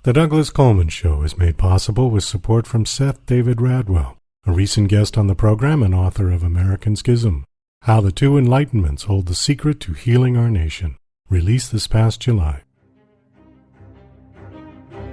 The Douglas Coleman Show is made possible with support from Seth David Radwell, a recent guest on the program and author of American Schism, How the Two Enlightenments Hold the Secret to Healing Our Nation, released this past July.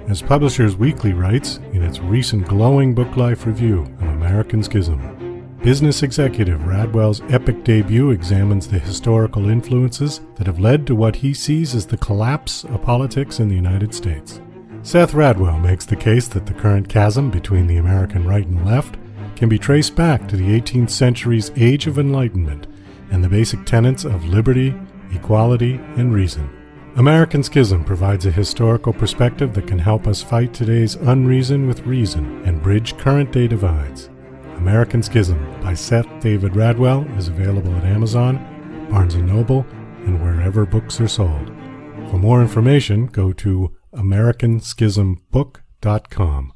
As Publishers Weekly writes in its recent glowing book life review of American Schism, business executive Radwell's epic debut examines the historical influences that have led to what he sees as the collapse of politics in the United States. Seth Radwell makes the case that the current chasm between the American right and left can be traced back to the 18th century's Age of Enlightenment and the basic tenets of liberty, equality, and reason. American Schism provides a historical perspective that can help us fight today's unreason with reason and bridge current-day divides. American Schism by Seth David Radwell is available at Amazon, Barnes & Noble, and wherever books are sold. For more information, go to AmericanSchismBook.com.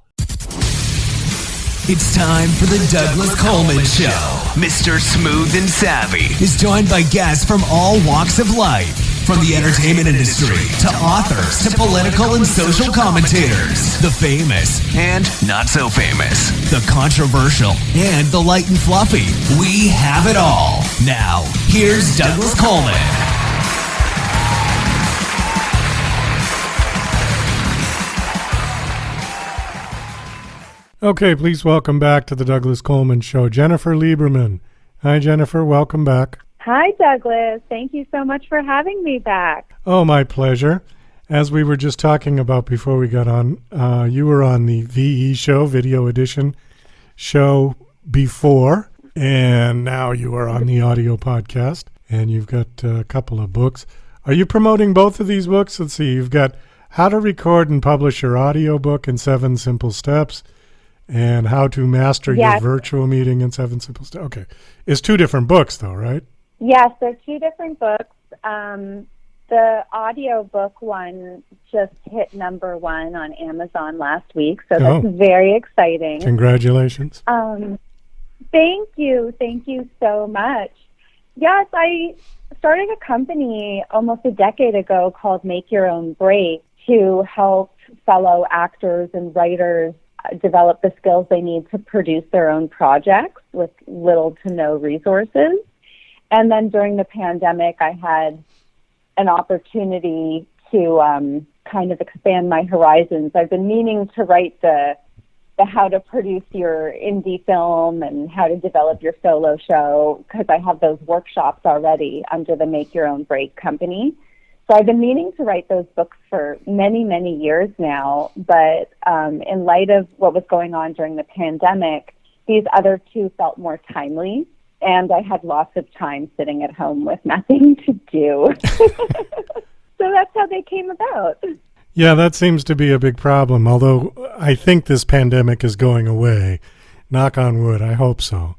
It's time for the Douglas Coleman Show. Mr. Smooth and Savvy is joined by guests from all walks of life, from the entertainment industry to authors to political and social commentators, the famous and not so famous, the controversial and the light and fluffy. We have it all. Now, here's Douglas Coleman. Okay, please welcome back to the Douglas Coleman Show, Jennifer Lieberman. Hi, Jennifer. Welcome back. Hi, Douglas. Thank you so much for having me back. Oh, my pleasure. As we were just talking about before we got on, you were on the VE show, Video Edition show before, and now you are on the audio podcast, and you've got a couple of books. Are you promoting both of these books? Let's see. You've got How to Record and Publish Your Audio Book in 7 Simple Steps, and How to Master Your Virtual Meeting in 7 Simple Steps. Okay. It's 2 different books, though, right? Yes, they're 2 different books. The audio book one just hit number 1 on Amazon last week, so that's very exciting. Congratulations. Thank you. Thank you so much. Yes, I started a company almost a decade ago called Make Your Own Break to help fellow actors and writers develop the skills they need to produce their own projects with little to no resources. And then during the pandemic, I had an opportunity to kind of expand my horizons. I've been meaning to write the how to produce your indie film and how to develop your solo show, because I have those workshops already under the Make Your Own Break company. So I've been meaning to write those books for many, many years now, but in light of what was going on during the pandemic, these other 2 felt more timely, and I had lots of time sitting at home with nothing to do. So that's how they came about. Yeah, that seems to be a big problem, although I think this pandemic is going away. Knock on wood, I hope so.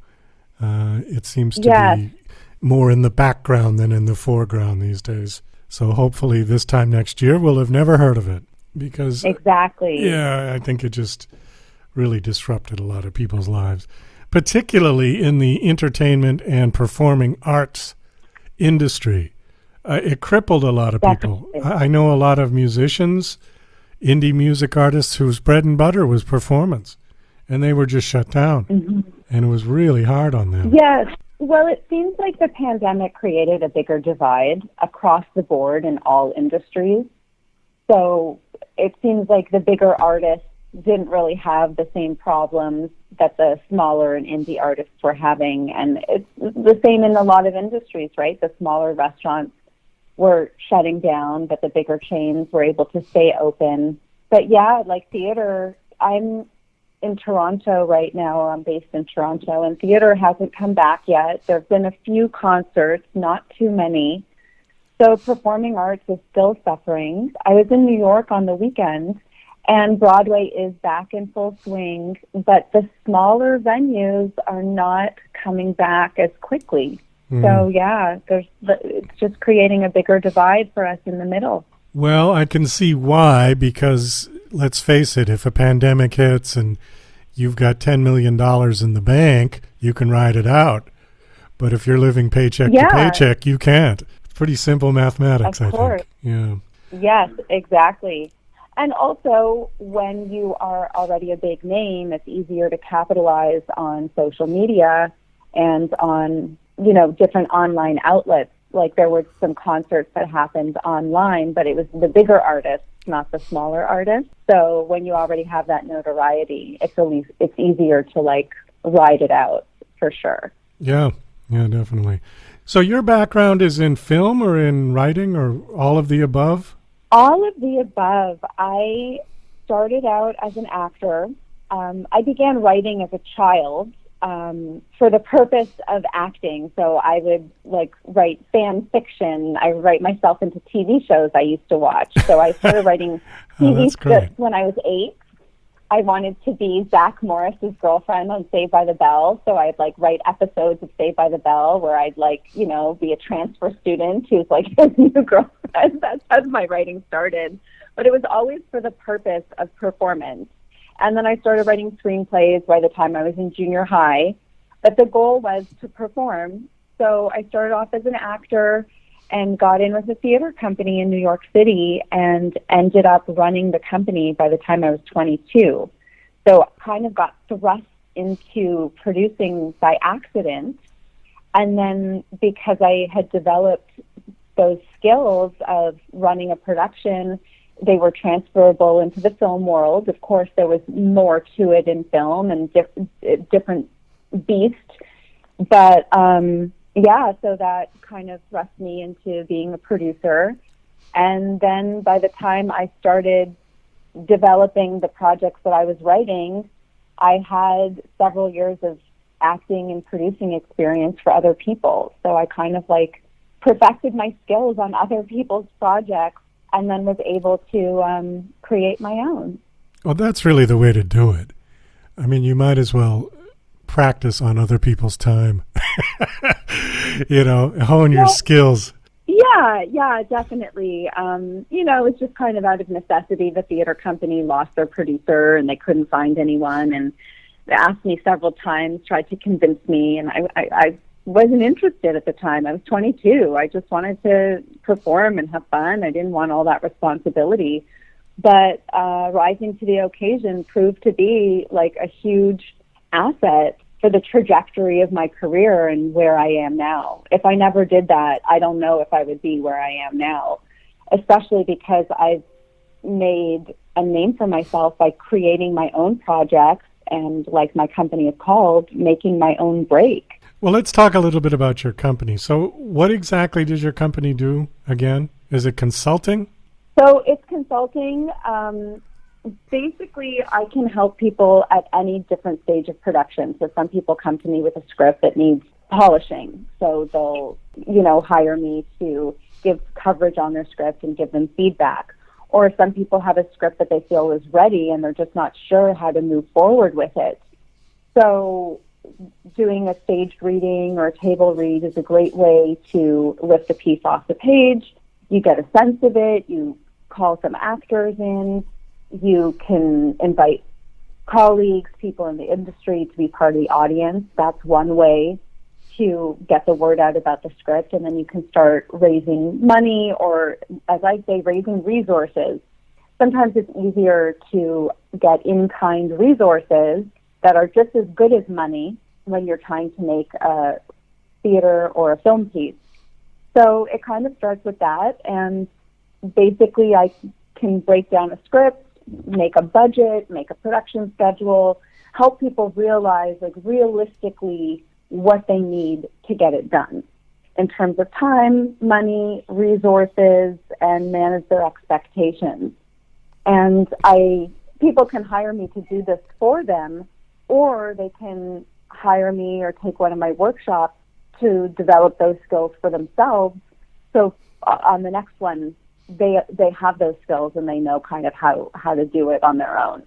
It seems to be more in the background than in the foreground these days. So hopefully this time next year we'll have never heard of it, because exactly. Yeah, I think it just really disrupted a lot of people's lives, particularly in the entertainment and performing arts industry. It crippled a lot of people. I know a lot of musicians, indie music artists whose bread and butter was performance, and they were just shut down, and it was really hard on them. Yes. Well, it seems like the pandemic created a bigger divide across the board in all industries. So it seems like the bigger artists didn't really have the same problems that the smaller and indie artists were having. And it's the same in a lot of industries, right? The smaller restaurants were shutting down, but the bigger chains were able to stay open. But yeah, like theater, I'm in Toronto right now. I'm based in Toronto, and theater hasn't come back yet. There have been a few concerts, not too many. So performing arts is still suffering. I was in New York on the weekend, and Broadway is back in full swing, but the smaller venues are not coming back as quickly. So yeah, it's just creating a bigger divide for us in the middle. Well, I can see why, because let's face it, if a pandemic hits and you've got $10 million in the bank, you can ride it out. But if you're living paycheck to paycheck, you can't. It's pretty simple mathematics, I think. Yeah. Yes, exactly. And also, when you are already a big name, it's easier to capitalize on social media and on, different online outlets. Like there were some concerts that happened online, but it was the bigger artists, not the smaller artists. So when you already have that notoriety, it's easier to ride it out for sure. Yeah, definitely. So your background is in film or in writing or all of the above? All of the above. I started out as an actor. I began writing as a child for the purpose of acting. So I would write fan fiction. I would write myself into TV shows I used to watch. So I started writing TV scripts when I was 8. I wanted to be Zach Morris's girlfriend on Saved by the Bell. So I'd write episodes of Saved by the Bell where I'd be a transfer student who's his new girlfriend. That's how my writing started. But it was always for the purpose of performance. And then I started writing screenplays by the time I was in junior high. But the goal was to perform. So I started off as an actor and got in with a theater company in New York City and ended up running the company by the time I was 22. So I kind of got thrust into producing by accident. And then because I had developed those skills of running a production, they were transferable into the film world. Of course, there was more to it in film and different beast. But so that kind of thrust me into being a producer. And then by the time I started developing the projects that I was writing, I had several years of acting and producing experience for other people. So I kind of perfected my skills on other people's projects and then was able to create my own. Well, that's really the way to do it. I mean, you might as well practice on other people's time. Hone your skills. Yeah, definitely. It's just kind of out of necessity. The theater company lost their producer and they couldn't find anyone. And they asked me several times, tried to convince me. And I wasn't interested at the time. I was 22. I just wanted to perform and have fun. I didn't want all that responsibility. But rising to the occasion proved to be a huge asset for the trajectory of my career and where I am now. If I never did that, I don't know if I would be where I am now, especially because I've made a name for myself by creating my own projects and, like my company is called, making my own break. Well, let's talk a little bit about your company. So what exactly does your company do again? Is it consulting? So it's consulting. Basically, I can help people at any different stage of production. So some people come to me with a script that needs polishing. So they'll, hire me to give coverage on their script and give them feedback. Or some people have a script that they feel is ready and they're just not sure how to move forward with it. So doing a staged reading or a table read is a great way to lift a piece off the page. You get a sense of it. You call some actors in. You can invite colleagues, people in the industry to be part of the audience. That's one way to get the word out about the script, and then you can start raising money or, as I say, raising resources. Sometimes it's easier to get in-kind resources that are just as good as money when you're trying to make a theater or a film piece. So it kind of starts with that, and basically I can break down a script, make a budget, make a production schedule, help people realize realistically what they need to get it done in terms of time, money, resources, and manage their expectations. And people can hire me to do this for them, or they can hire me or take one of my workshops to develop those skills for themselves. So on the next one, they have those skills and they know kind of how to do it on their own.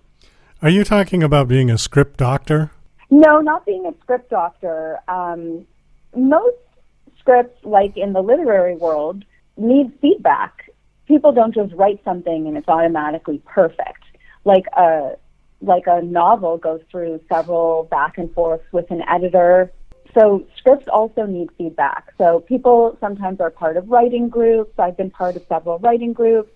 Are you talking about being a script doctor? No, not being a script doctor. Most scripts, like in the literary world, need feedback. People don't just write something and it's automatically perfect. Like a novel goes through several back and forths with an editor. So scripts also need feedback. So people sometimes are part of writing groups. I've been part of several writing groups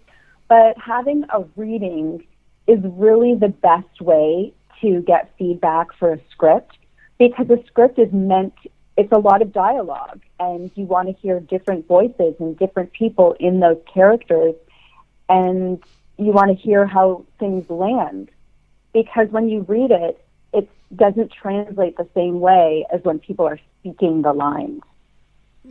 But having a reading is really the best way to get feedback for a script, because a script is it's a lot of dialogue, and you want to hear different voices and different people in those characters, and you want to hear how things land. Because when you read it, it doesn't translate the same way as when people are speaking the lines.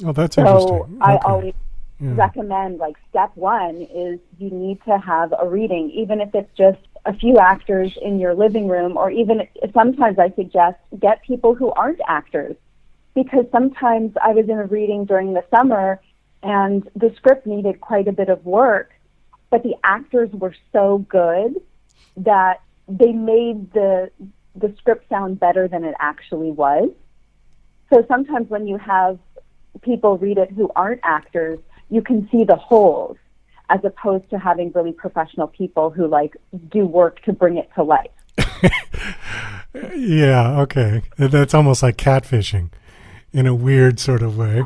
Oh, that's so interesting. I Okay. always recommend, like, step one is you need to have a reading, even if it's just a few actors in your living room, or even sometimes I suggest get people who aren't actors, because sometimes I was in a reading during the summer and the script needed quite a bit of work, but the actors were so good that they made the script sound better than it actually was. So sometimes when you have people read it who aren't actors, you can see the holes, as opposed to having really professional people who like do work to bring it to life. Yeah, okay. That's almost like catfishing in a weird sort of way.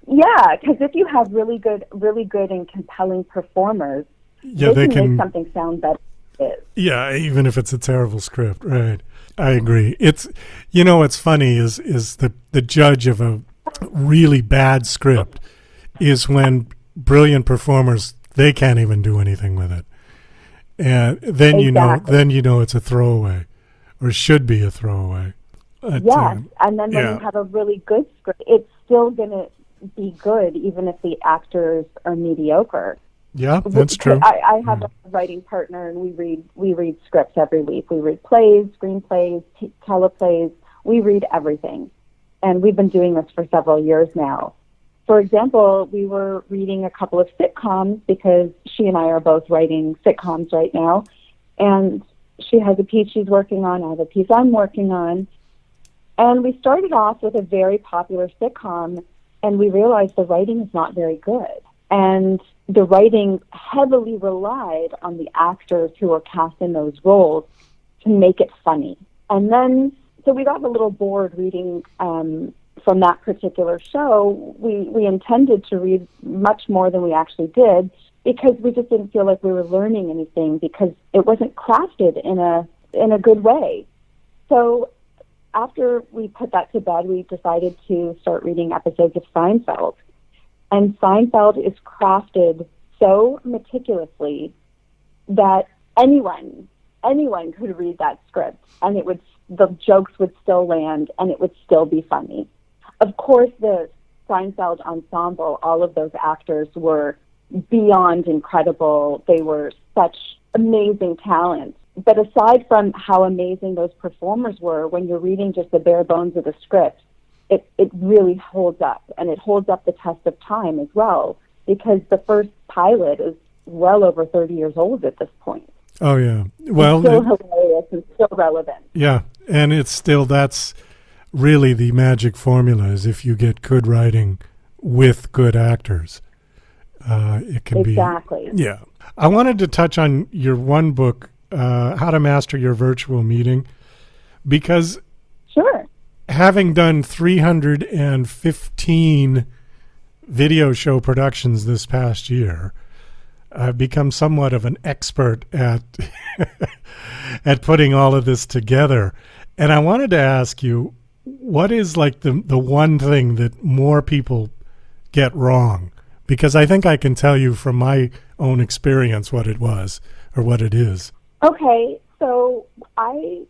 Yeah, because if you have really good and compelling performers, they can make something sound better than it is. Yeah, even if it's a terrible script, right? I agree. It's, you know, what's funny is the judge of a really bad script is when brilliant performers, they can't even do anything with it, and then you know it's a throwaway, or should be a throwaway. Yes, and then when you have a really good script, it's still going to be good, even if the actors are mediocre. Yeah, that's true. I have a writing partner, and we read scripts every week. We read plays, screenplays, teleplays. We read everything, and we've been doing this for several years now. For example, we were reading a couple of sitcoms, because she and I are both writing sitcoms right now, and she has a piece she's working on, I have a piece I'm working on, and we started off with a very popular sitcom, and we realized the writing is not very good, and the writing heavily relied on the actors who were cast in those roles to make it funny. And then, so we got a little bored reading from that particular show. We intended to read much more than we actually did, because we just didn't feel like we were learning anything, because it wasn't crafted in a good way. So after we put that to bed, we decided to start reading episodes of Seinfeld. And Seinfeld is crafted so meticulously that anyone could read that script, and the jokes would still land, and it would still be funny. Of course, the Seinfeld ensemble, all of those actors were beyond incredible. They were such amazing talents. But aside from how amazing those performers were, when you're reading just the bare bones of the script, it really holds up, and it holds up the test of time as well, because the first pilot is well over 30 years old at this point. Oh, yeah. Well, it's still hilarious and still relevant. Yeah, and it's still, that's really the magic formula, is if you get good writing with good actors. It can be. Exactly. Yeah. I wanted to touch on your one book, How to Master Your Virtual Meeting, because sure, having done 315 video show productions this past year, I've become somewhat of an expert at at putting all of this together. And I wanted to ask you, what is like the one thing that more people get wrong? Because I think I can tell you from my own experience what it was, or what it is. Okay, so I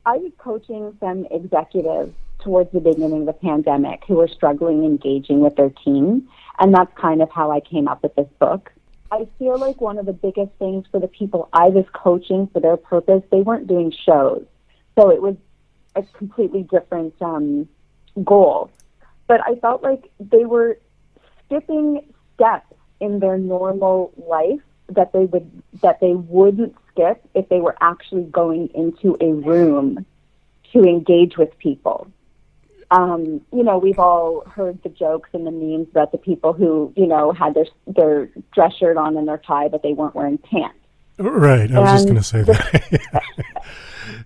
was coaching some executives towards the beginning of the pandemic who were struggling engaging with their team, and that's kind of how I came up with this book. I feel like one of the biggest things for the people I was coaching for their purpose, they weren't doing shows. So it was a completely different goal. But I felt like they were skipping steps in their normal life that they wouldn't skip if they were actually going into a room to engage with people. We've all heard the jokes and the memes about the people who, had their dress shirt on and their tie, but they weren't wearing pants. Right. I was just going to say that.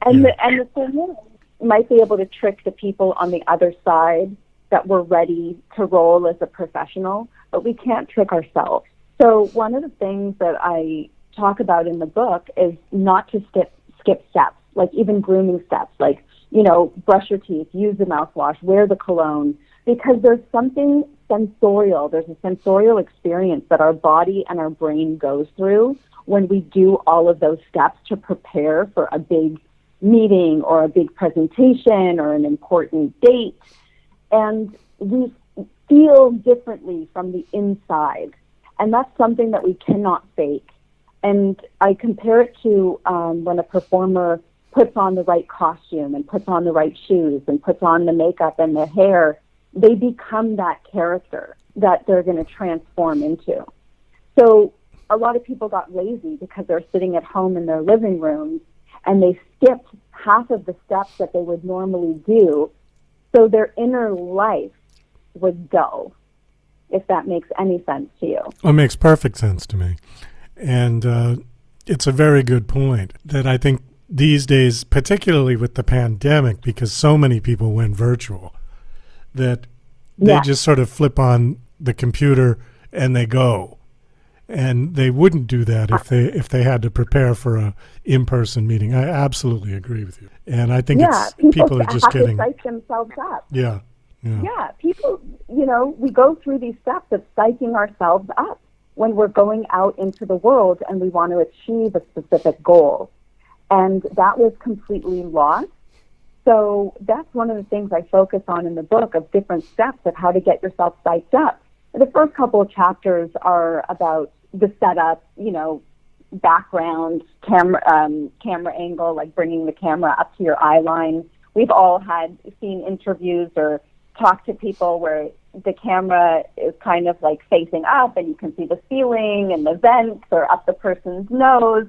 The thing is, you might be able to trick the people on the other side that we're ready to roll as a professional, but we can't trick ourselves. So one of the things that I talk about in the book is not to skip steps, like even grooming steps, like, brush your teeth, use the mouthwash, wear the cologne, because there's something sensorial. There's a sensorial experience that our body and our brain goes through when we do all of those steps to prepare for a big meeting or a big presentation or an important date. And we feel differently from the inside. And that's something that we cannot fake. And I compare it to when a performer puts on the right costume and puts on the right shoes and puts on the makeup and the hair. They become that character that they're going to transform into. So a lot of people got lazy because they're sitting at home in their living rooms and they skipped half of the steps that they would normally do. So their inner life was dull, if that makes any sense to you. Well, it makes perfect sense to me. And it's a very good point that I think these days, particularly with the pandemic, because so many people went virtual, that they just sort of flip on the computer and they go. And they wouldn't do that if they had to prepare for a in-person meeting. I absolutely agree with you. And I think people are just getting... to psych themselves up. Yeah. People, we go through these steps of psyching ourselves up when we're going out into the world and we want to achieve a specific goal. And that was completely lost. So that's one of the things I focus on in the book, of different steps of how to get yourself psyched up. The first couple of chapters are about the setup, background, camera angle, like bringing the camera up to your eye line. We've all seen interviews or talked to people where the camera is kind of like facing up and you can see the ceiling and the vents or up the person's nose.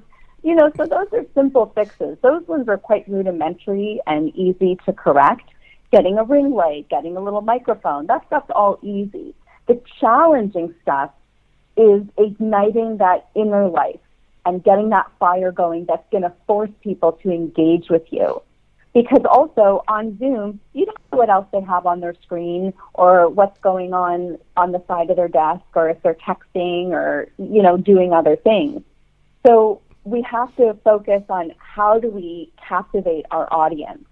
So those are simple fixes. Those ones are quite rudimentary and easy to correct. Getting a ring light, getting a little microphone, that stuff's all easy. The challenging stuff is igniting that inner life and getting that fire going that's going to force people to engage with you. Because also on Zoom, you don't know what else they have on their screen or what's going on the side of their desk, or if they're texting or, doing other things. So we have to focus on how do we captivate our audience.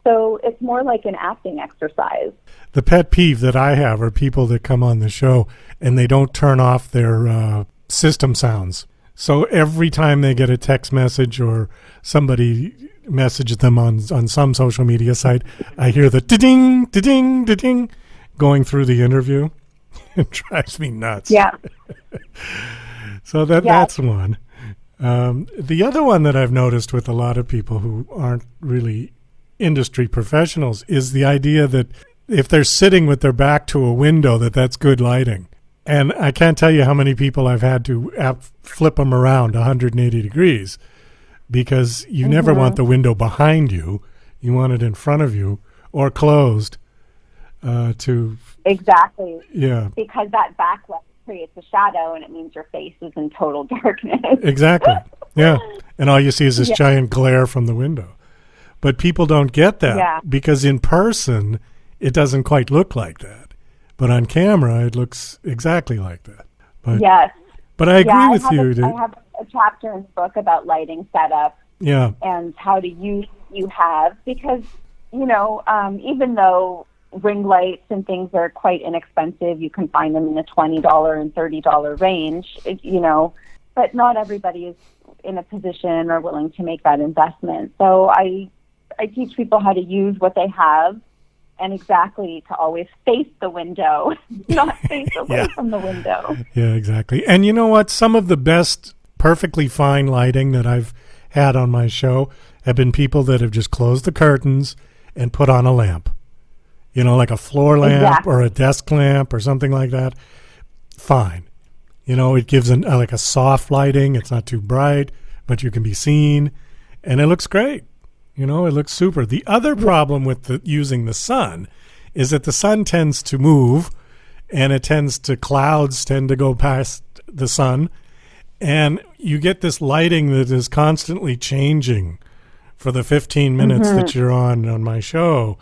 So it's more like an acting exercise. The pet peeve that I have are people that come on the show and they don't turn off their system sounds. So every time they get a text message or somebody messages them on some social media site, I hear the da-ding, da-ding, da-ding going through the interview. It drives me nuts. Yeah. So that's one. The other one that I've noticed with a lot of people who aren't really industry professionals is the idea that if they're sitting with their back to a window, that's good lighting. And I can't tell you how many people I've had to flip them around 180 degrees because you never want the window behind you. You want it in front of you or closed Exactly. Yeah. Because that backlight creates a shadow and it means your face is in total darkness. Exactly. Yeah. And all you see is this giant glare from the window. But people don't get that because in person, it doesn't quite look like that. But on camera, it looks exactly like that. But, yes. But I agree with you. I have a chapter in the book about lighting setup and how to use what you have because, even though ring lights and things are quite inexpensive, you can find them in the $20 and $30 range, but not everybody is in a position or willing to make that investment. So I teach people how to use what they have and exactly to always face the window, not face away from the window. Yeah, exactly. And you know what? Some of the best perfectly fine lighting that I've had on my show have been people that have just closed the curtains and put on a lamp. Like a floor lamp or a desk lamp or something like that. Fine. It gives like a soft lighting. It's not too bright, but you can be seen. And it looks great. It looks super. The other problem with using the sun is that the sun tends to move and clouds tend to go past the sun. And you get this lighting that is constantly changing for the 15 minutes that you're on my show.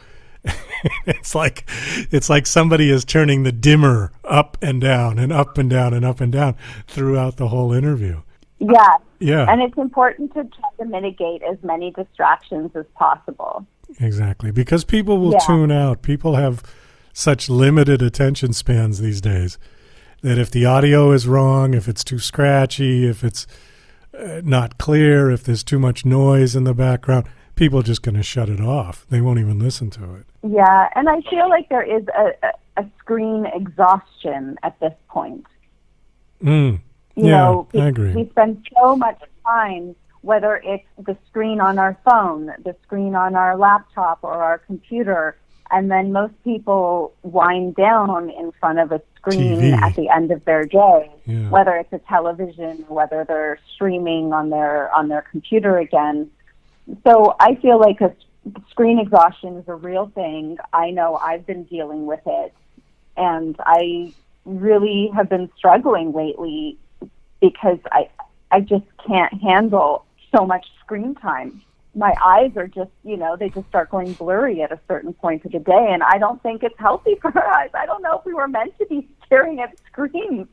It's like somebody is turning the dimmer up and down and up and down and up and down throughout the whole interview. Yeah. Yeah. And it's important to try to mitigate as many distractions as possible. Exactly. Because people will tune out. People have such limited attention spans these days that if the audio is wrong, if it's too scratchy, if it's not clear, if there's too much noise in the background, people are just going to shut it off. They won't even listen to it. Yeah, and I feel like there is a screen exhaustion at this point. You know, I agree. We spend so much time, whether it's the screen on our phone, the screen on our laptop or our computer, and then most people wind down in front of a screen TV. at the end of their day, Yeah. whether it's a television, whether they're streaming on their computer again. So I feel like screen exhaustion is a real thing. I know I've been dealing with it, and I really have been struggling lately because I just can't handle so much screen time. My eyes are just, they just start going blurry at a certain point of the day, and I don't think it's healthy for our eyes. I don't know if we were meant to be staring at screens,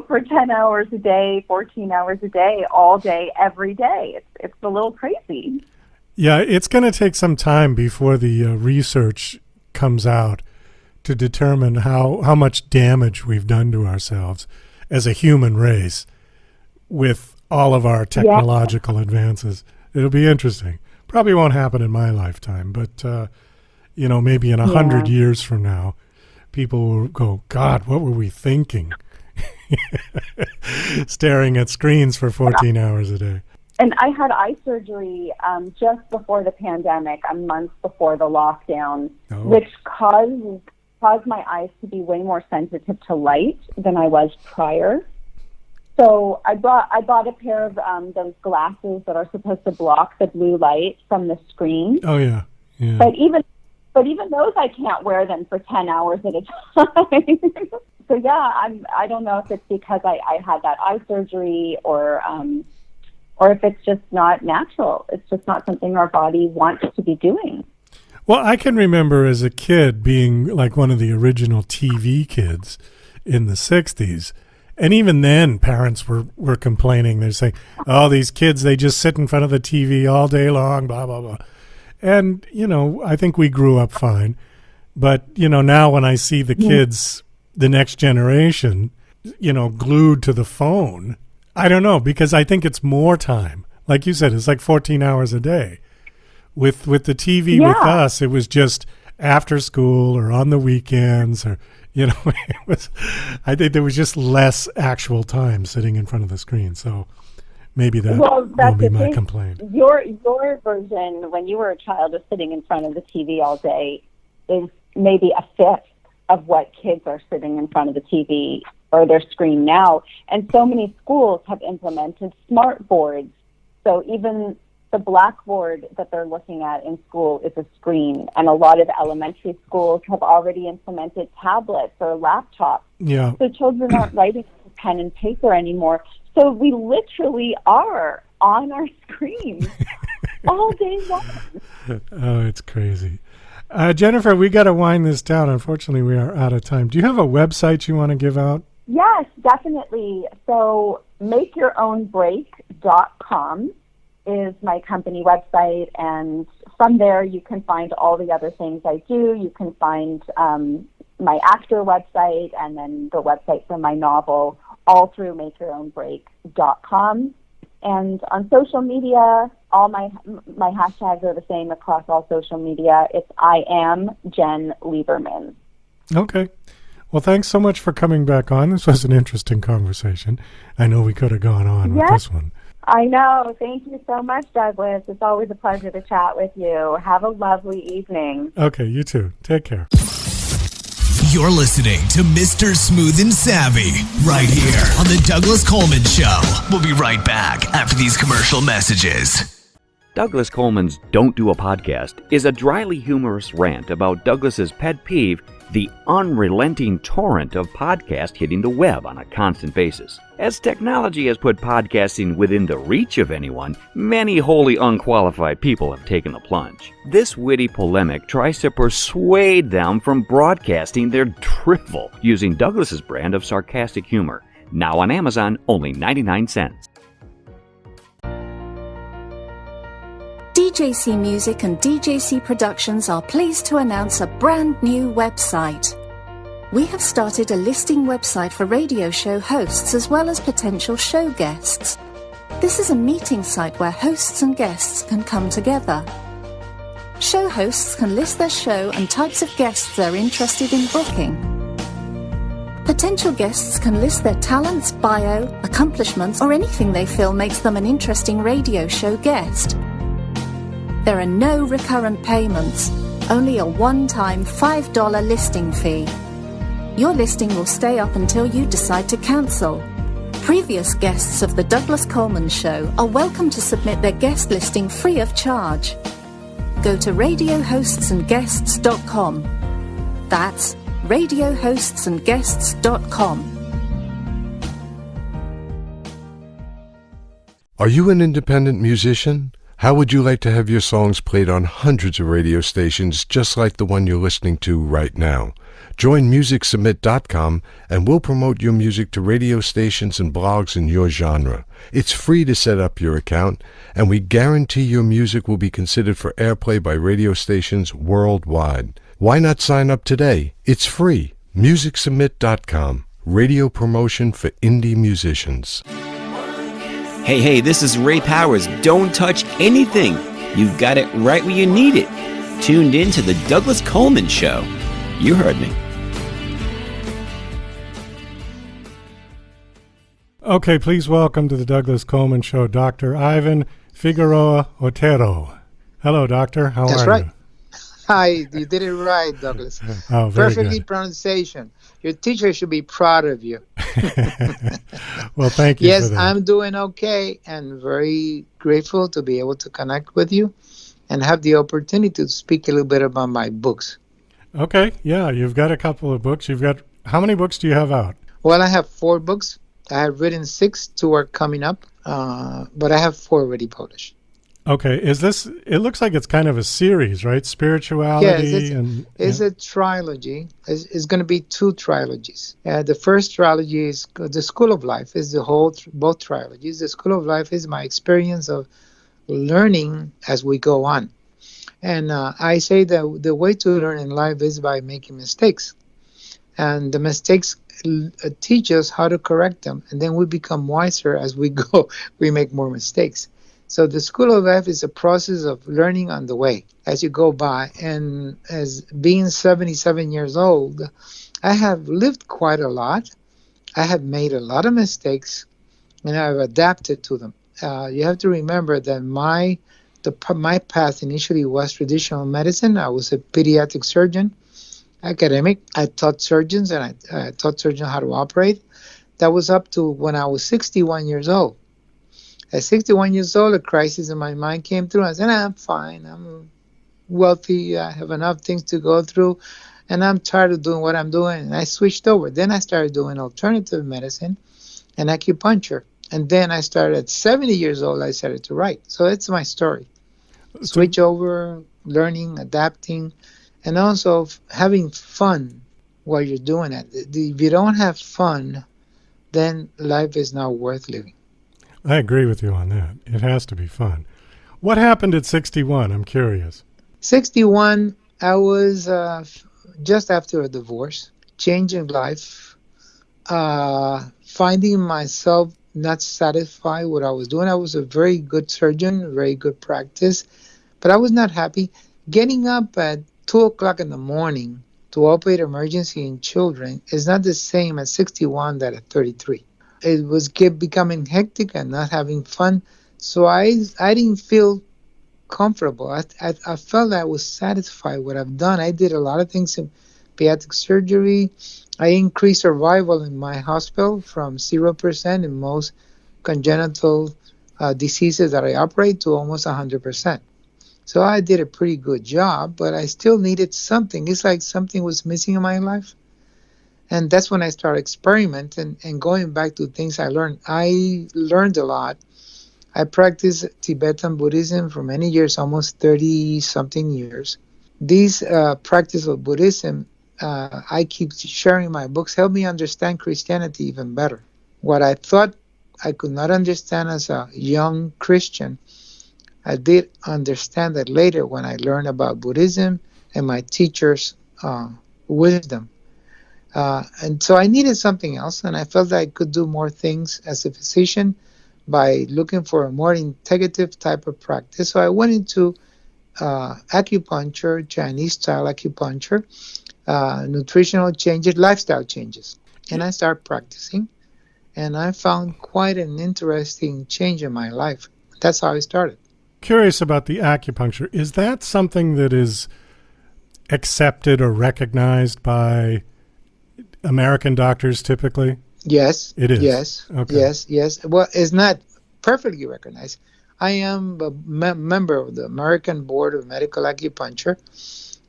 for 10 hours a day, 14 hours a day, all day, every day. It's a little crazy. Yeah, it's going to take some time before the research comes out to determine how much damage we've done to ourselves as a human race with all of our technological advances. It'll be interesting. Probably won't happen in my lifetime, but, maybe in 100 years from now, people will go, God, what were we thinking? Staring at screens for 14 hours a day. And I had eye surgery just before the pandemic, a month before the lockdown, which caused my eyes to be way more sensitive to light than I was prior. So I bought a pair of those glasses that are supposed to block the blue light from the screen. Oh yeah. But even those, I can't wear them for 10 hours at a time. So yeah, I don't know if it's because I had that eye surgery or if it's just not natural. It's just not something our body wants to be doing. Well, I can remember as a kid being like one of the original TV kids in the 60s. And even then, parents were complaining. They're saying, oh, these kids, they just sit in front of the TV all day long, blah, blah, blah. And, I think we grew up fine. But, now when I see the kids, the next generation, glued to the phone, I don't know, because I think it's more time. Like you said, it's like 14 hours a day. With the TV with us, it was just after school or on the weekends or, I think there was just less actual time sitting in front of the screen. So maybe that will be my complaint. Your version, when you were a child, of sitting in front of the TV all day is maybe a fifth of what kids are sitting in front of the TV or their screen now. And so many schools have implemented smart boards. So even the blackboard that they're looking at in school is a screen, and a lot of elementary schools have already implemented tablets or laptops. Yeah. So children aren't writing with pen and paper anymore. So we literally are on our screens all day long. Oh, it's crazy. Jennifer, we got to wind this down. Unfortunately, we are out of time. Do you have a website you want to give out? Yes, definitely. So makeyourownbreak.com is my company website, and from there you can find all the other things I do. You can find my actor website and then the website for my novel, all through makeyourownbreak.com. And on social media, all my hashtags are the same across all social media. It's I am Jen Lieberman. Okay. Well, thanks so much for coming back on. This was an interesting conversation. I know we could have gone on with this one. I know. Thank you so much, Douglas. It's always a pleasure to chat with you. Have a lovely evening. Okay, you too. Take care. You're listening to Mr. Smooth and Savvy right here on The Douglas Coleman Show. We'll be right back after these commercial messages. Douglas Coleman's Don't Do a Podcast is a dryly humorous rant about Douglas's pet peeve the unrelenting torrent of podcasts hitting the web on a constant basis. As technology has put podcasting within the reach of anyone, many wholly unqualified people have taken the plunge. This witty polemic tries to persuade them from broadcasting their drivel using Douglas's brand of sarcastic humor. Now on Amazon, only 99 cents. DJC Music and DJC Productions are pleased to announce a brand new website. We have started a listing website for radio show hosts as well as potential show guests. This is a meeting site where hosts and guests can come together. Show hosts can list their show and types of guests they're interested in booking. Potential guests can list their talents, bio, accomplishments, or anything they feel makes them an interesting radio show guest. There are no recurrent payments, only a one-time $5 listing fee. Your listing will stay up until you decide to cancel. Previous guests of The Douglas Coleman Show are welcome to submit their guest listing free of charge. Go to radiohostsandguests.com. That's radiohostsandguests.com. Are you an independent musician? How would you like to have your songs played on hundreds of radio stations just like the one you're listening to right now? Join MusicSubmit.com and we'll promote your music to radio stations and blogs in your genre. It's free to set up your account, and we guarantee your music will be considered for airplay by radio stations worldwide. Why not sign up today? It's free. MusicSubmit.com. Radio promotion for indie musicians. Hey, this is Ray Powers. Don't touch anything. You've got it right where you need it. Tuned in to the Douglas Coleman Show. You heard me. Okay, please welcome to the Douglas Coleman Show, Dr. Ivan Figueroa Otero. Hello, Doctor. How are you? That's right. Hi, you did it right, Douglas. Oh, very Perfectly good. pronunciation. Your teacher should be proud of you. Well, thank you. Yes, for that. I'm doing okay and very grateful to be able to connect with you and have the opportunity to speak a little bit about my books. Okay, yeah, you've got a couple of books. How many books do you have out? Well, I have 4 books. I have written 6, 2 are coming up, but I have 4 already published. Okay, it looks like it's kind of a series, right? Spirituality. Yes, it's a trilogy. It's going to be 2 trilogies. The first trilogy is The School of Life, is both trilogies. The School of Life is my experience of learning as we go on. And I say that the way to learn in life is by making mistakes. And the mistakes teach us how to correct them. And then we become wiser as we go. We make more mistakes. So the School of Life is a process of learning on the way as you go by. And as being 77 years old, I have lived quite a lot. I have made a lot of mistakes, and I've adapted to them. You have to remember that my path initially was traditional medicine. I was a pediatric surgeon, academic. I taught surgeons, and I taught surgeons how to operate. That was up to when I was 61 years old. At 61 years old, a crisis in my mind came through. I said, I'm fine. I'm wealthy. I have enough things to go through, and I'm tired of doing what I'm doing. And I switched over. Then I started doing alternative medicine and acupuncture. And then I started at 70 years old, I started to write. So that's my story. Switch over, learning, adapting, and also having fun while you're doing it. If you don't have fun, then life is not worth living. I agree with you on that. It has to be fun. What happened at 61? I'm curious. 61, I was just after a divorce, changing life, finding myself not satisfied with what I was doing. I was a very good surgeon, very good practice, but I was not happy. Getting up at 2 o'clock in the morning to operate emergency in children is not the same at 61 that at 33. It was becoming hectic and not having fun, so I didn't feel comfortable. I felt I was satisfied with what I've done. I did a lot of things in pediatric surgery. I increased survival in my hospital from 0% in most congenital diseases that I operate to almost 100%. So I did a pretty good job, but I still needed something. It's like something was missing in my life. And that's when I started experimenting and going back to things I learned. I learned a lot. I practiced Tibetan Buddhism for many years, almost 30-something years. These practice of Buddhism, I keep sharing in my books, help me understand Christianity even better. What I thought I could not understand as a young Christian, I did understand that later when I learned about Buddhism and my teacher's wisdom. And so I needed something else, and I felt that I could do more things as a physician by looking for a more integrative type of practice. So I went into acupuncture, Chinese-style acupuncture, nutritional changes, lifestyle changes. And I started practicing, and I found quite an interesting change in my life. That's how I started. Curious about the acupuncture. Is that something that is accepted or recognized by American doctors typically? Yes. It is? Yes. Okay. Yes. Well, it's not perfectly recognized. I am a member of the American Board of Medical Acupuncture,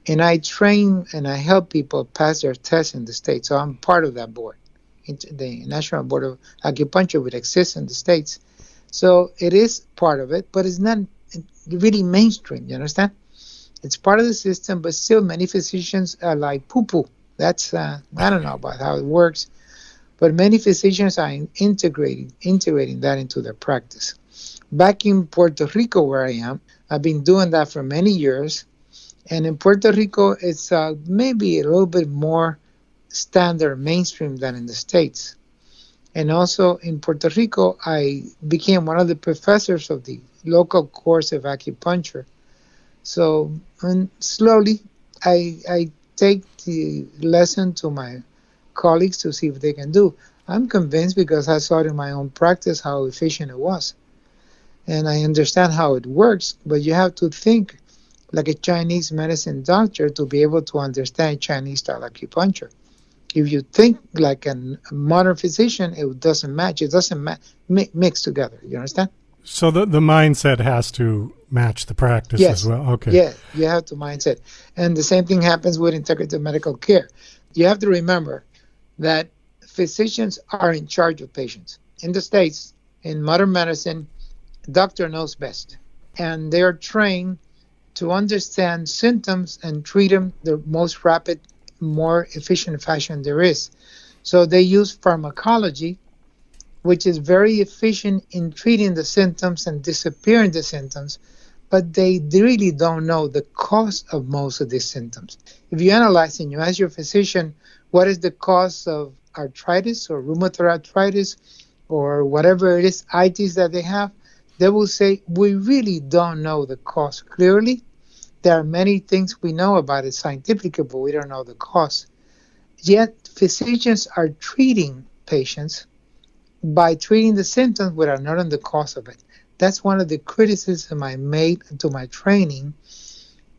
and I train and I help people pass their tests in the States. So I'm part of that board. The National Board of Acupuncture, which exists in the States. So it is part of it, but it's not really mainstream, you understand? It's part of the system, but still many physicians are like poo-poo. That's, I don't know about how it works, but many physicians are integrating that into their practice. Back in Puerto Rico, where I am, I've been doing that for many years. And in Puerto Rico, it's maybe a little bit more standard mainstream than in the States. And also in Puerto Rico, I became one of the professors of the local course of acupuncture. So and slowly, I take the lesson to my colleagues to see if they can do. I'm convinced because I saw it in my own practice how efficient it was. And I understand how it works, but you have to think like a Chinese medicine doctor to be able to understand Chinese-style acupuncture. If you think like a modern physician, it doesn't match. It doesn't mix together. You understand? So the mindset has to match the practice as well? Okay. Yeah, you have to mindset. And the same thing happens with integrative medical care. You have to remember that physicians are in charge of patients. In the States, in modern medicine, doctor knows best. And they are trained to understand symptoms and treat them the most rapid, more efficient fashion there is. So they use pharmacology, which is very efficient in treating the symptoms and disappearing the symptoms, but they really don't know the cause of most of these symptoms. If you analyze and you ask your physician, what is the cause of arthritis or rheumatoid arthritis or whatever it is, itis that they have, they will say, we really don't know the cause clearly. There are many things we know about it scientifically, but we don't know the cause. Yet physicians are treating patients by treating the symptoms without knowing the cause of it. That's one of the criticisms I made to my training,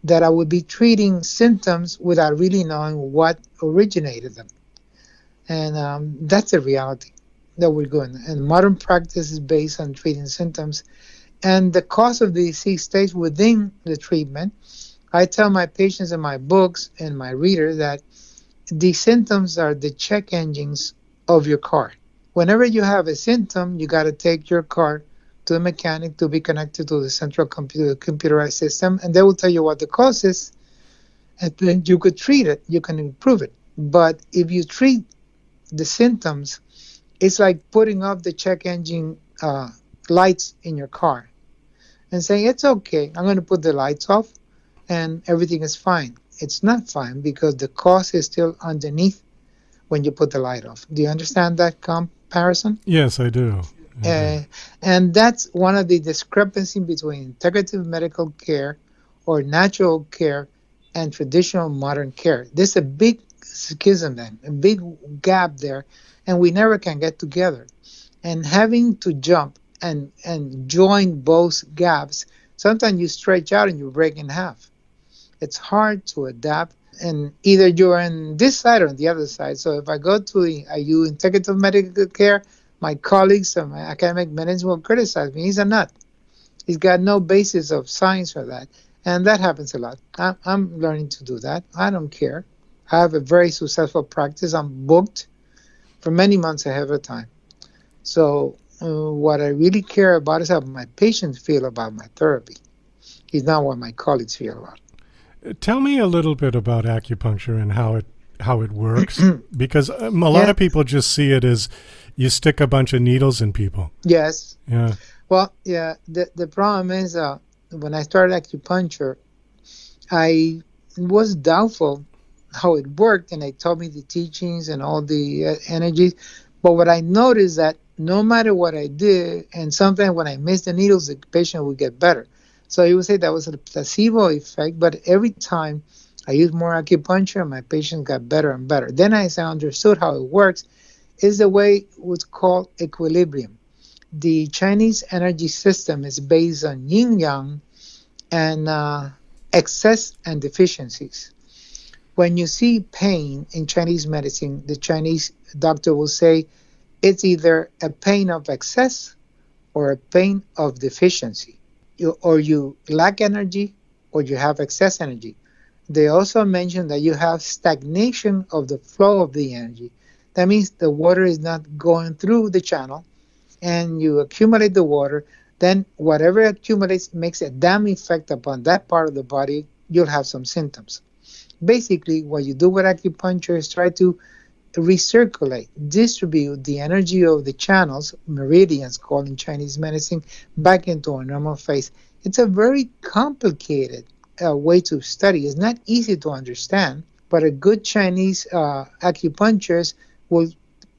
that I would be treating symptoms without really knowing what originated them. And that's a reality that we're going. And modern practice is based on treating symptoms. And the cause of the disease stays within the treatment. I tell my patients in my books and my readers that the symptoms are the check engines of your car. Whenever you have a symptom, you got to take your car to the mechanic to be connected to the central computerized system, and they will tell you what the cause is, and then you could treat it, you can improve it. But if you treat the symptoms, it's like putting off the check engine lights in your car and saying, it's okay, I'm going to put the lights off and everything is fine. It's not fine because the cause is still underneath when you put the light off. Do you understand that comparison? Yes, I do. And that's one of the discrepancies between integrative medical care or natural care and traditional modern care. There's a big schism then, a big gap there, and we never can get together. And having to jump and join both gaps, sometimes you stretch out and you break in half. It's hard to adapt, and either you're on this side or on the other side. So if I go to IU integrative medical care, my colleagues and my academic management will criticize me. He's a nut. He's got no basis of science for that. And that happens a lot. I'm learning to do that. I don't care. I have a very successful practice. I'm booked for many months ahead of time. So what I really care about is how my patients feel about my therapy. It's not what my colleagues feel about. Tell me a little bit about acupuncture and how it works, because a lot of people just see it as you stick a bunch of needles in people. Yes. Yeah. Well, yeah. The problem is when I started acupuncture, I was doubtful how it worked, and they told me the teachings and all the energies. But what I noticed that no matter what I did, and sometimes when I missed the needles, the patient would get better. So you would say that was a placebo effect, but every time I used more acupuncture, my patient got better and better. Then as I understood how it works, is the way what's called equilibrium. The Chinese energy system is based on yin-yang and excess and deficiencies. When you see pain in Chinese medicine, the Chinese doctor will say it's either a pain of excess or a pain of deficiency. You lack energy or you have excess energy. They also mention that you have stagnation of the flow of the energy. That means the water is not going through the channel, and you accumulate the water. Then whatever accumulates makes a dam effect upon that part of the body. You'll have some symptoms. Basically, what you do with acupuncture is try to recirculate, distribute the energy of the channels, meridians called in Chinese medicine, back into a normal phase. It's a very complicated way to study. It's not easy to understand, but a good Chinese acupuncturist will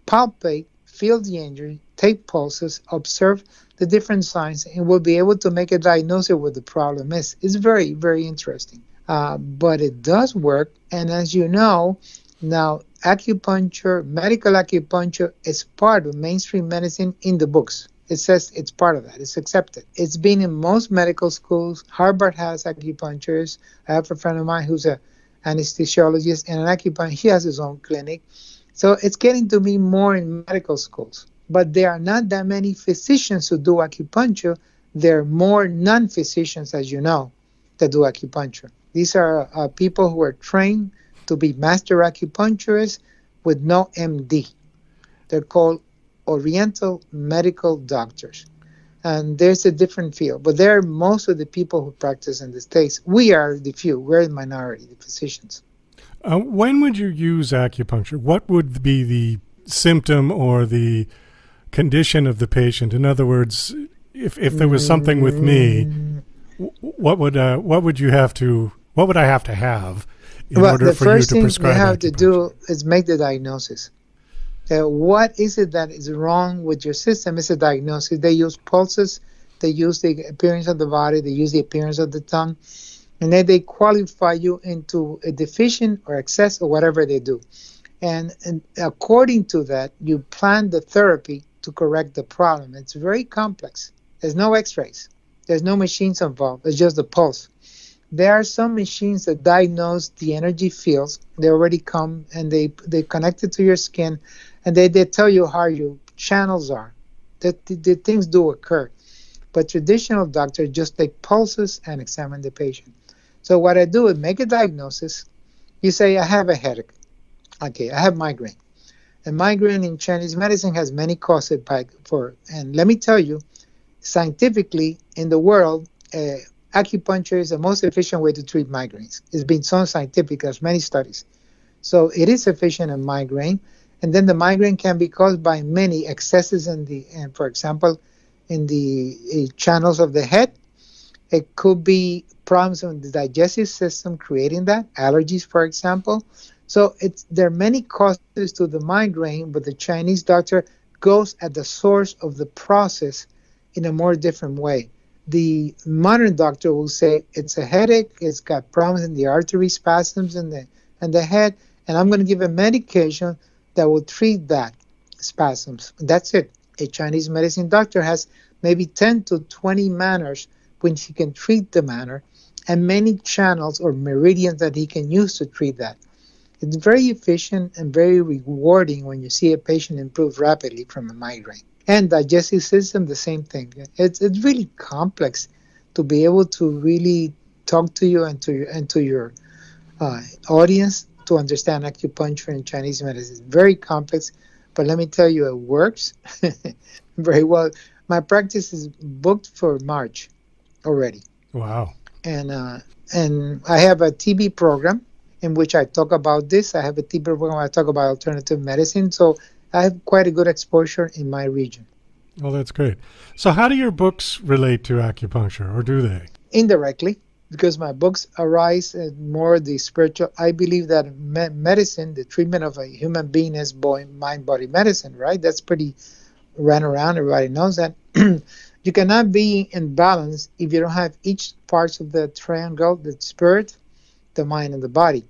palpate, feel the injury, take pulses, observe the different signs, and will be able to make a diagnosis of what the problem is. It's very, very interesting. But it does work, and as you know, now acupuncture, medical acupuncture is part of mainstream medicine in the books. It says it's part of that. It's accepted. It's been in most medical schools. Harvard has acupuncturists. I have a friend of mine who's an anesthesiologist and an acupuncturist. He has his own clinic. So it's getting to be more in medical schools. But there are not that many physicians who do acupuncture. There are more non-physicians, as you know, that do acupuncture. These are people who are trained to be master acupuncturists with no MD. They're called Oriental medical doctors. And there's a different field. But they're most of the people who practice in the States. We are the few. We're the minority, the physicians. When would you use acupuncture? What would be the symptom or the condition of the patient? In other words, if there was something with me, what would I have to have in order for you to prescribe acupuncture? The first thing you have to do is make the diagnosis. What is it that is wrong with your system? It's a diagnosis. They use pulses, they use the appearance of the body, they use the appearance of the tongue, and then they qualify you into a deficient or excess or whatever they do. And according to that, you plan the therapy to correct the problem. It's very complex. There's no x-rays. There's no machines involved. It's just the pulse. There are some machines that diagnose the energy fields. They already come and they connect it to your skin, and they tell you how your channels are. The things do occur. But traditional doctors just take pulses and examine the patient. So what I do is make a diagnosis. You say, I have a headache. Okay, I have migraine. And migraine in Chinese medicine has many causes and let me tell you, scientifically in the world, acupuncture is the most efficient way to treat migraines. It's been so scientific, there's many studies. So it is efficient in migraine. And then the migraine can be caused by many excesses for example, in the channels of the head. It could be problems in the digestive system creating that, allergies, for example. So there are many causes to the migraine, but the Chinese doctor goes at the source of the process in a more different way. The modern doctor will say it's a headache, it's got problems in the artery spasms in the head, and I'm going to give a medication that will treat that spasms. That's it. A Chinese medicine doctor has maybe 10 to 20 manners when he can treat the manner, and many channels or meridians that he can use to treat that. It's very efficient and very rewarding when you see a patient improve rapidly from a migraine. And digestive system, the same thing. It's really complex to be able to really talk to you and to your audience to understand acupuncture and Chinese medicine. It's very complex, but let me tell you, it works very well. My practice is booked for March already. Wow. And I have a TV program in which I talk about this. I have a TV program where I talk about alternative medicine. So I have quite a good exposure in my region. Well, that's great. So how do your books relate to acupuncture, or do they? Indirectly, because my books arise more the spiritual. I believe that medicine, the treatment of a human being, is mind-body medicine, right? That's pretty ran around. Everybody knows that. You cannot be in balance if you don't have each parts of the triangle, the spirit, the mind, and the body.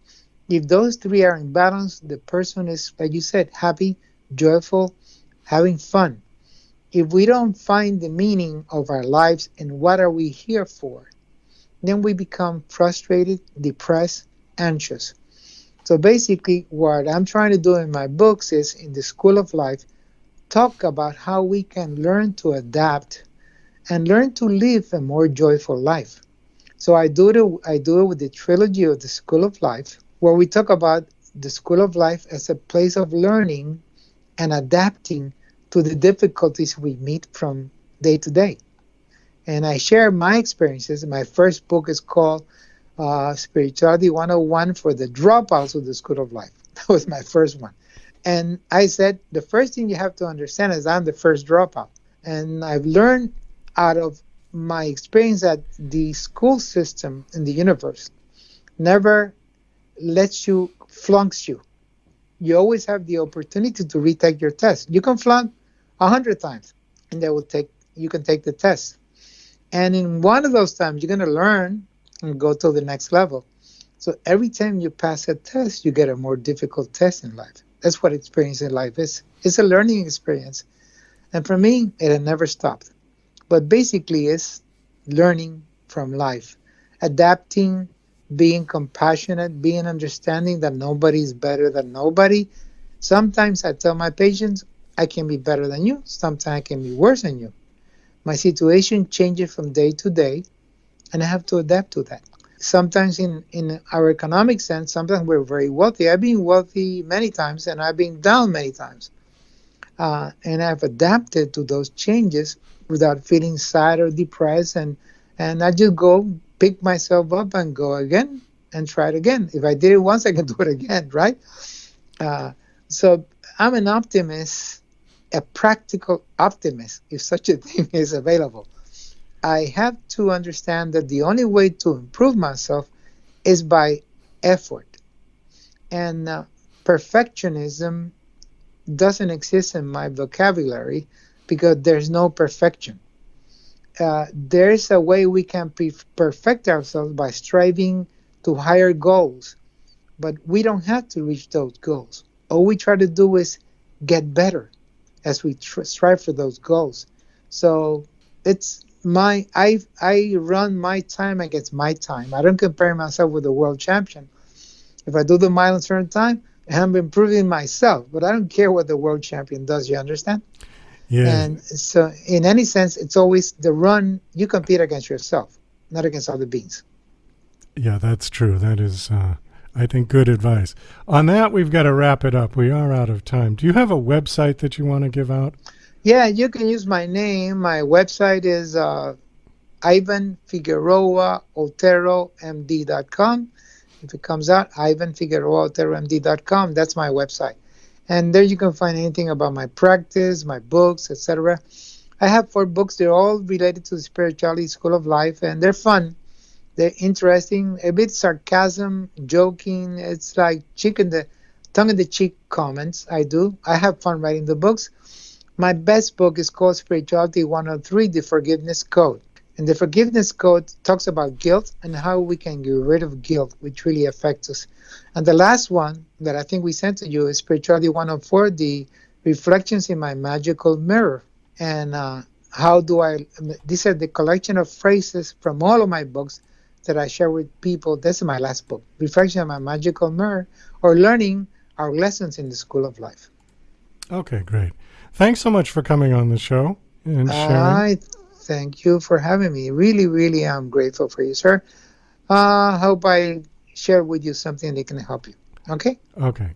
If those three are in balance, the person is, like you said, happy, joyful, having fun. If we don't find the meaning of our lives and what are we here for, then we become frustrated, depressed, anxious. So basically, what I'm trying to do in my books is, in the School of Life, talk about how we can learn to adapt and learn to live a more joyful life. So I do it with the trilogy of the School of Life, where we talk about the School of Life as a place of learning and adapting to the difficulties we meet from day to day. And I share my experiences. My first book is called Spirituality 101 for the Dropouts of the School of Life. That was my first one. And I said, the first thing you have to understand is I'm the first dropout. And I've learned out of my experience that the school system in the universe never lets you, flunks you. You always have the opportunity to retake your test. You can flunk 100 times, and you can take the test. And in one of those times, you're going to learn and go to the next level. So every time you pass a test, you get a more difficult test in life. That's what experience in life is. It's a learning experience. And for me, it had never stopped. But basically, it's learning from life, adapting, being compassionate, being understanding that nobody is better than nobody. Sometimes I tell my patients, I can be better than you. Sometimes I can be worse than you. My situation changes from day to day, and I have to adapt to that. Sometimes in our economic sense, sometimes we're very wealthy. I've been wealthy many times, and I've been down many times. And I've adapted to those changes without feeling sad or depressed. And I just go pick myself up and go again and try it again. If I did it once, I can do it again, right? So I'm an optimist, a practical optimist, if such a thing is available. I have to understand that the only way to improve myself is by effort. And perfectionism doesn't exist in my vocabulary because there's no perfection. There's a way we can perfect ourselves by striving to higher goals, but we don't have to reach those goals. All we try to do is get better as we strive for those goals. So it's I run my time against my time. I don't compare myself with the world champion. If I do the mile in a certain time, I'm improving myself, but I don't care what the world champion does. You understand? Yeah. And so in any sense, it's always the run. You compete against yourself, not against other beings. Yeah, that's true. That is, I think, good advice. On that, we've got to wrap it up. We are out of time. Do you have a website that you want to give out? Yeah, you can use my name. My website is Ivan Figueroa Otero MD.com. If it comes out, Ivan Figueroa Otero MD.com. That's my website. And there you can find anything about my practice, my books, etc. I have 4 books. They're all related to the Spirituality School of Life, and they're fun. They're interesting, a bit sarcasm, joking. It's like tongue-in-the-cheek comments I do. I have fun writing the books. My best book is called Spirituality 103, The Forgiveness Code. And the Forgiveness Code talks about guilt and how we can get rid of guilt, which really affects us. And the last one that I think we sent to you is Spirituality 104, The Reflections in My Magical Mirror. And these are the collection of phrases from all of my books that I share with people. This is my last book, Reflection in My Magical Mirror, or Learning Our Lessons in the School of Life. Okay, great. Thanks so much for coming on the show and sharing. Thank you for having me. Really, really, I'm grateful for you, sir. Hope I share with you something that can help you. Okay? Okay.